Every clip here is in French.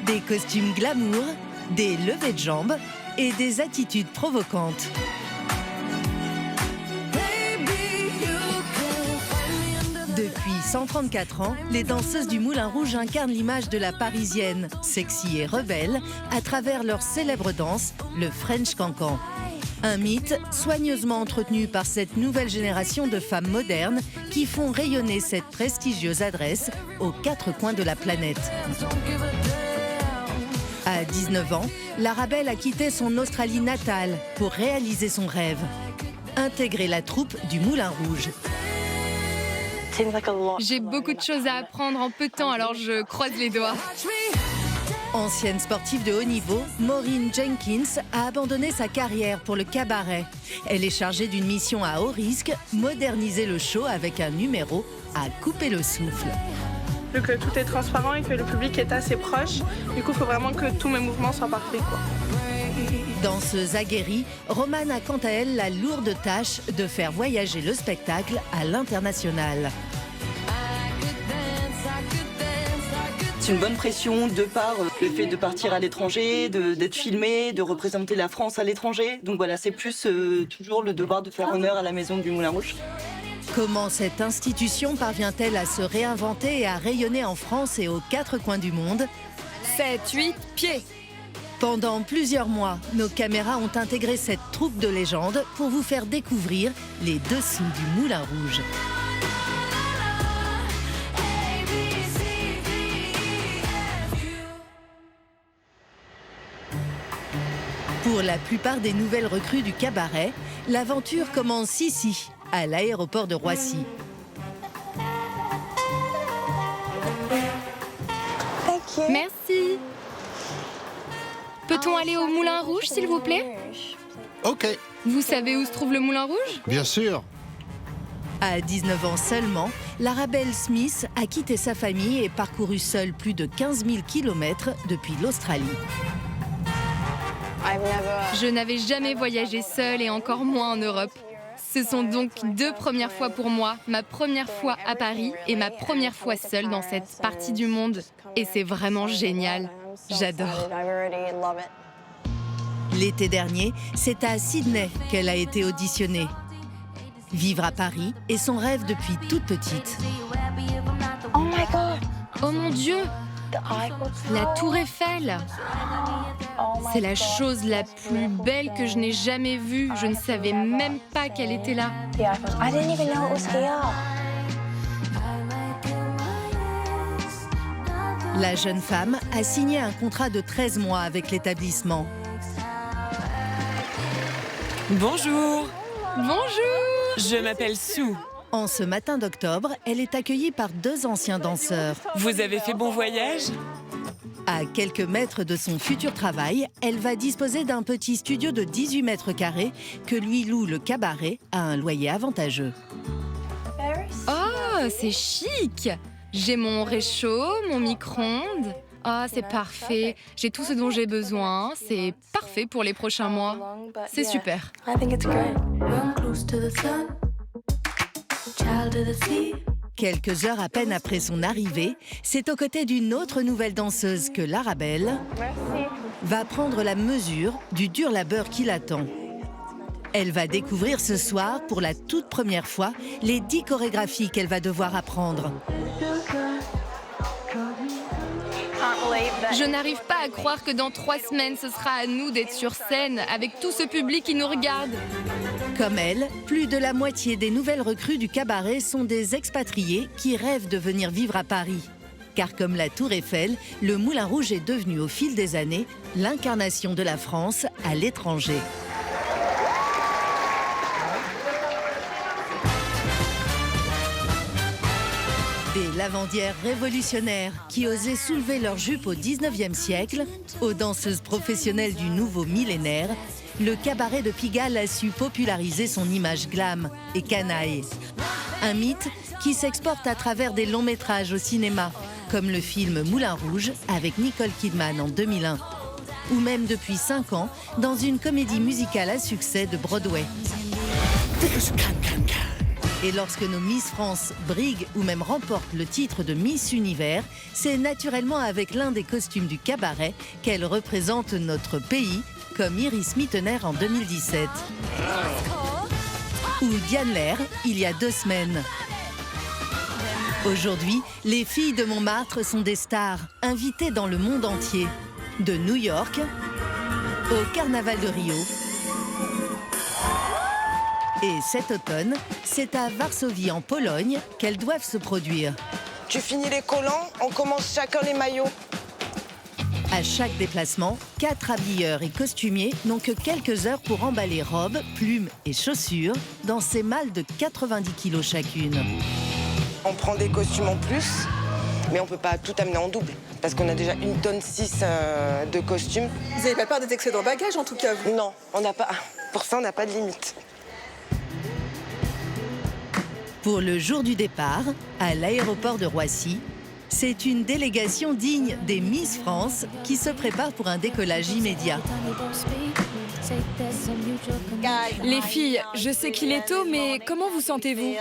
des costumes glamour, des levées de jambes et des attitudes provocantes. Depuis 134 ans, les danseuses du Moulin Rouge incarnent l'image de la Parisienne, sexy et rebelle, à travers leur célèbre danse, le French Cancan. Un mythe soigneusement entretenu par cette nouvelle génération de femmes modernes qui font rayonner cette prestigieuse adresse aux quatre coins de la planète. À 19 ans, l'Arabelle a quitté son Australie natale pour réaliser son rêve. Intégrer la troupe du Moulin Rouge. J'ai beaucoup de choses à apprendre en peu de temps, alors je croise les doigts. Ancienne sportive de haut niveau, Maureen Jenkins a abandonné sa carrière pour le cabaret. Elle est chargée d'une mission à haut risque, moderniser le show avec un numéro à couper le souffle. Vu que tout est transparent et que le public est assez proche, du coup, il faut vraiment que tous mes mouvements soient parfaits, quoi. Danseuse aguerrie, Romane a quant à elle la lourde tâche de faire voyager le spectacle à l'international. C'est une bonne pression de par le fait de partir à l'étranger, d'être filmé, de représenter la France à l'étranger. Donc voilà, c'est plus toujours le devoir de faire honneur à la maison du Moulin Rouge. Comment cette institution parvient-elle à se réinventer et à rayonner en France et aux quatre coins du monde? 7, 8 pieds. Pendant plusieurs mois, nos caméras ont intégré cette troupe de légende pour vous faire découvrir les dessous du Moulin Rouge. Pour la plupart des nouvelles recrues du cabaret, l'aventure commence ici, à l'aéroport de Roissy. Merci. Peut-on aller au Moulin Rouge, s'il vous plaît? Ok, Vous savez où se trouve le Moulin Rouge? bien sûr. À 19 ans seulement, l'Arabelle Smith a quitté sa famille et parcouru seule plus de 15 000 km depuis l'Australie. Je n'avais jamais voyagé seule et encore moins en Europe. Ce sont donc 2 premières fois pour moi, ma première fois à Paris et ma première fois seule dans cette partie du monde. Et c'est vraiment génial. J'adore. L'été dernier, c'est à Sydney qu'elle a été auditionnée. Vivre à Paris est son rêve depuis toute petite. Oh mon Dieu! La Tour Eiffel! C'est la chose la plus belle que je n'ai jamais vue. Je ne savais même pas qu'elle était là. La jeune femme a signé un contrat de 13 mois avec l'établissement. Bonjour, Bonjour! je m'appelle Sue. En ce matin d'octobre, elle est accueillie par 2 anciens danseurs. Vous avez fait bon voyage? À quelques mètres de son futur travail, elle va disposer d'un petit studio de 18 mètres carrés que lui loue le cabaret à un loyer avantageux. Oh, c'est chic! J'ai mon réchaud, mon micro-ondes. Ah, c'est parfait. J'ai tout ce dont j'ai besoin. C'est parfait pour les prochains mois. C'est super. Quelques heures à peine après son arrivée, c'est aux côtés d'une autre nouvelle danseuse que l'Arabelle va prendre la mesure du dur labeur qui l'attend. Elle va découvrir ce soir, pour la toute première fois, les 10 chorégraphies qu'elle va devoir apprendre. Je n'arrive pas à croire que dans 3 semaines, ce sera à nous d'être sur scène avec tout ce public qui nous regarde. Comme elle, plus de la moitié des nouvelles recrues du cabaret sont des expatriés qui rêvent de venir vivre à Paris. Car comme la Tour Eiffel, le Moulin Rouge est devenu au fil des années l'incarnation de la France à l'étranger. Des lavandières révolutionnaires qui osaient soulever leurs jupes au 19e siècle, aux danseuses professionnelles du nouveau millénaire, le cabaret de Pigalle a su populariser son image glam et canaille. Un mythe qui s'exporte à travers des longs métrages au cinéma, comme le film Moulin Rouge avec Nicole Kidman en 2001, ou même depuis 5 ans dans une comédie musicale à succès de Broadway. Et lorsque nos Miss France briguent ou même remportent le titre de Miss Univers, c'est naturellement avec l'un des costumes du cabaret qu'elles représentent notre pays, comme Iris Mittener en 2017. Ou Diane Lair, il y a 2 semaines. Aujourd'hui, les filles de Montmartre sont des stars, invitées dans le monde entier. De New York au Carnaval de Rio. Et cet automne, c'est à Varsovie, en Pologne, qu'elles doivent se produire. Tu finis les collants, on commence chacun les maillots. À chaque déplacement, 4 habilleurs et costumiers n'ont que quelques heures pour emballer robes, plumes et chaussures dans ces malles de 90 kg chacune. On prend des costumes en plus, mais on ne peut pas tout amener en double, parce qu'on a déjà 1,6 tonne de costumes. Vous n'avez pas peur d'être excédent bagage en tout cas, vous? Non, on n'a pas. Pour ça, on n'a pas de limite. Pour le jour du départ, à l'aéroport de Roissy, c'est une délégation digne des Miss France qui se prépare pour un décollage immédiat. Les filles, je sais qu'il est tôt, mais comment vous sentez-vous?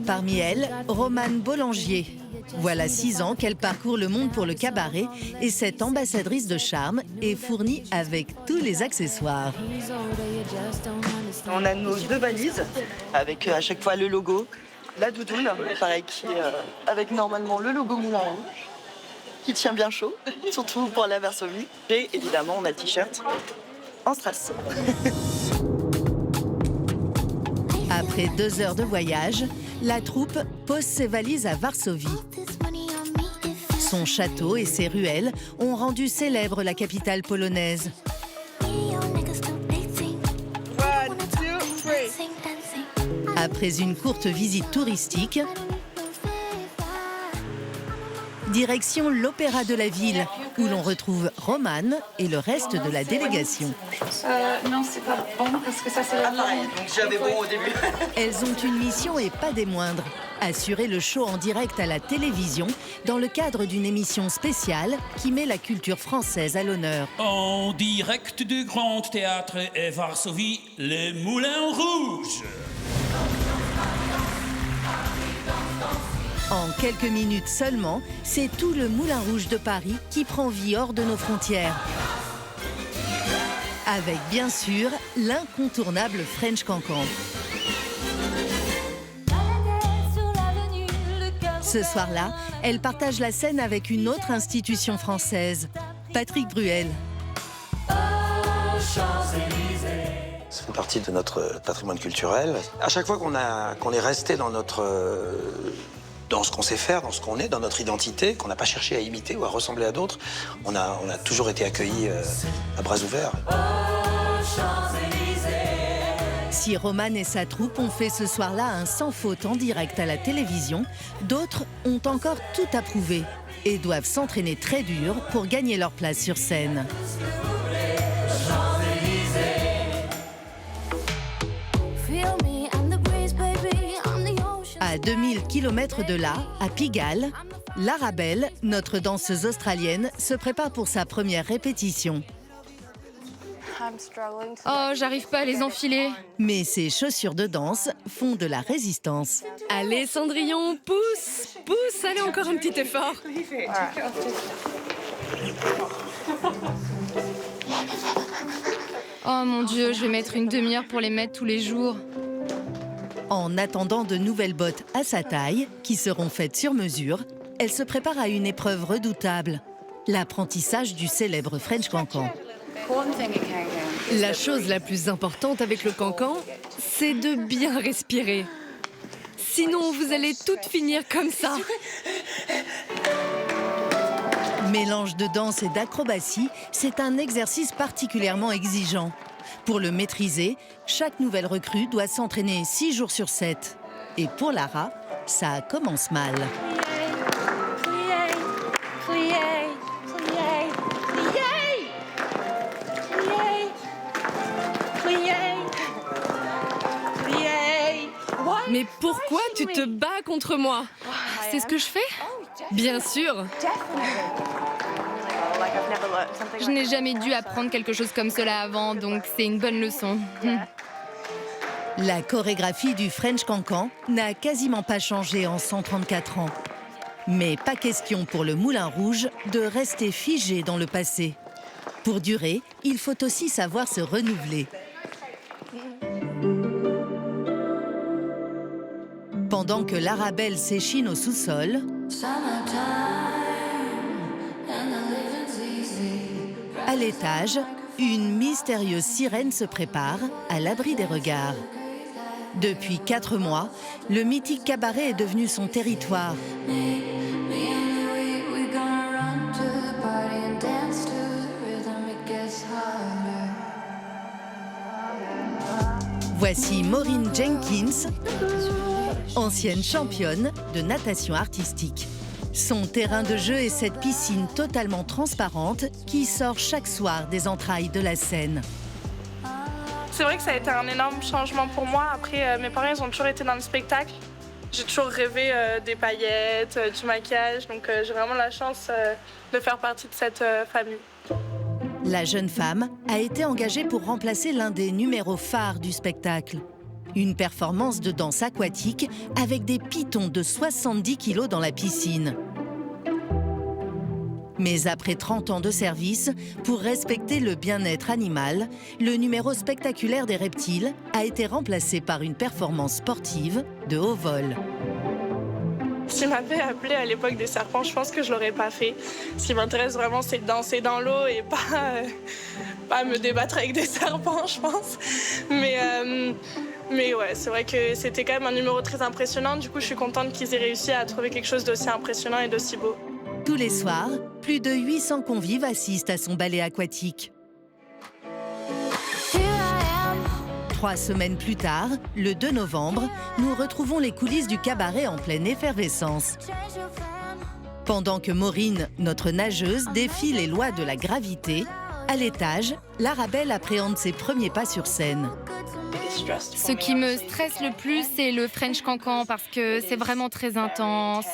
Parmi elles, Romane Bollangier. Voilà 6 ans qu'elle parcourt le monde pour le cabaret et cette ambassadrice de charme est fournie avec tous les accessoires. On a nos 2 valises avec à chaque fois le logo, la doudoune, pareil, qui est avec normalement le logo Moulin Rouge, qui tient bien chaud, surtout pour la Varsovie. Et évidemment, on a le t-shirt en strass. Après 2 heures de voyage, la troupe pose ses valises à Varsovie. Son château et ses ruelles ont rendu célèbre la capitale polonaise. Après une courte visite touristique, direction l'Opéra de la Ville, où l'on retrouve Romane et le reste de la délégation. Non, c'est pas bon parce que ça c'est la Pareil, donc j'avais bon au début. Elles ont une mission et pas des moindres, assurer le show en direct à la télévision dans le cadre d'une émission spéciale qui met la culture française à l'honneur. En direct du Grand Théâtre et Varsovie, les Moulins Rouges. En quelques minutes seulement, c'est tout le Moulin Rouge de Paris qui prend vie hors de nos frontières. Avec bien sûr l'incontournable French Cancan. Ce soir-là, elle partage la scène avec une autre institution française, Patrick Bruel. Ça fait partie de notre patrimoine culturel. À chaque fois qu'on est resté dans dans ce qu'on sait faire, dans ce qu'on est, dans notre identité, qu'on n'a pas cherché à imiter ou à ressembler à d'autres, on a toujours été accueillis à bras ouverts. Si Romane et sa troupe ont fait ce soir-là un sans faute en direct à la télévision, d'autres ont encore tout à prouver et doivent s'entraîner très dur pour gagner leur place sur scène. À 2000 km de là, à Pigalle, Larabelle, notre danseuse australienne, se prépare pour sa première répétition. Oh, j'arrive pas à les enfiler. Mais ses chaussures de danse font de la résistance. Allez Cendrillon, pousse, pousse, allez encore un petit effort. Oh mon Dieu, je vais mettre une demi-heure pour les mettre tous les jours. En attendant de nouvelles bottes à sa taille, qui seront faites sur mesure, elle se prépare à une épreuve redoutable, l'apprentissage du célèbre French Cancan. La chose la plus importante avec le cancan, c'est de bien respirer. Sinon, vous allez toutes finir comme ça. Mélange de danse et d'acrobatie, c'est un exercice particulièrement exigeant. Pour le maîtriser, chaque nouvelle recrue doit s'entraîner 6 jours sur 7. Et pour Lara, ça commence mal. Mais pourquoi tu te bats contre moi? C'est ce que je fais? Bien sûr. Je n'ai jamais dû apprendre quelque chose comme cela avant, donc c'est une bonne leçon. La chorégraphie du French Cancan n'a quasiment pas changé en 134 ans. Mais pas question pour le Moulin Rouge de rester figé dans le passé. Pour durer, il faut aussi savoir se renouveler. Pendant que l'Arabelle s'échine au sous-sol, à l'étage, une mystérieuse sirène se prépare à l'abri des regards. Depuis 4 mois, le mythique cabaret est devenu son territoire. Voici Maureen Jenkins, ancienne championne de natation artistique. Son terrain de jeu est cette piscine totalement transparente qui sort chaque soir des entrailles de la Seine. C'est vrai que ça a été un énorme changement pour moi. Après, mes parents ils ont toujours été dans le spectacle. J'ai toujours rêvé des paillettes, du maquillage. Donc j'ai vraiment la chance de faire partie de cette famille. La jeune femme a été engagée pour remplacer l'un des numéros phares du spectacle. Une performance de danse aquatique avec des pitons de 70 kilos dans la piscine. Mais après 30 ans de service, pour respecter le bien-être animal, le numéro spectaculaire des reptiles a été remplacé par une performance sportive de haut vol. Si m'avait appelé à l'époque des serpents, je pense que je l'aurais pas fait. Ce qui m'intéresse vraiment, c'est de danser dans l'eau et pas me débattre avec des serpents, je pense. Mais ouais, c'est vrai que c'était quand même un numéro très impressionnant. Du coup, je suis contente qu'ils aient réussi à trouver quelque chose d'aussi impressionnant et d'aussi beau. Tous les soirs, plus de 800 convives assistent à son ballet aquatique. 3 semaines plus tard, le 2 novembre, nous retrouvons les coulisses du cabaret en pleine effervescence. Pendant que Maureen, notre nageuse, défie les lois de la gravité, à l'étage, l'Arabelle appréhende ses premiers pas sur scène. Ce qui me stresse le plus, c'est le French Cancan parce que c'est vraiment très intense.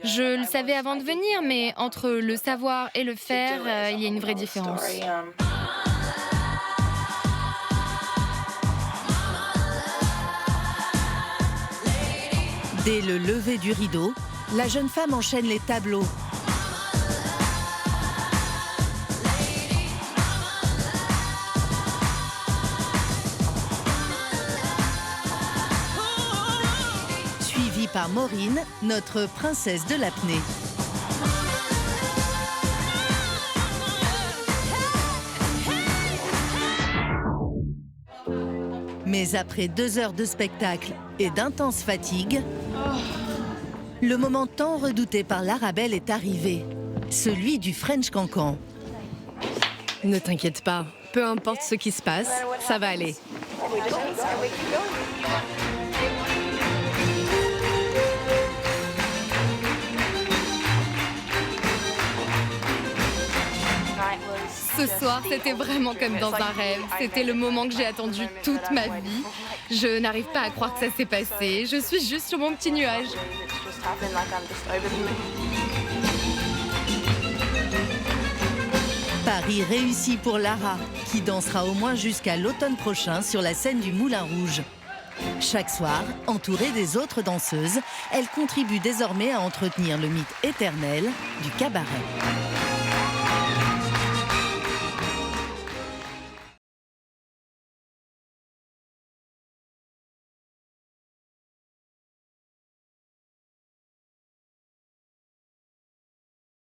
Je le savais avant de venir, mais entre le savoir et le faire, il y a une vraie différence. Dès le lever du rideau, la jeune femme enchaîne les tableaux. Suivie par Maureen, notre princesse de l'apnée. Mais après 2 heures de spectacle et d'intense fatigue, le moment tant redouté par l'Arabelle est arrivé, celui du French Cancan. Ne t'inquiète pas, peu importe ce qui se passe, ça va aller. Ce soir, c'était vraiment comme dans un rêve. C'était le moment que j'ai attendu toute ma vie. Je n'arrive pas à croire que ça s'est passé. Je suis juste sur mon petit nuage. Paris réussi pour Lara, qui dansera au moins jusqu'à l'automne prochain sur la scène du Moulin Rouge. Chaque soir, entourée des autres danseuses, elle contribue désormais à entretenir le mythe éternel du cabaret.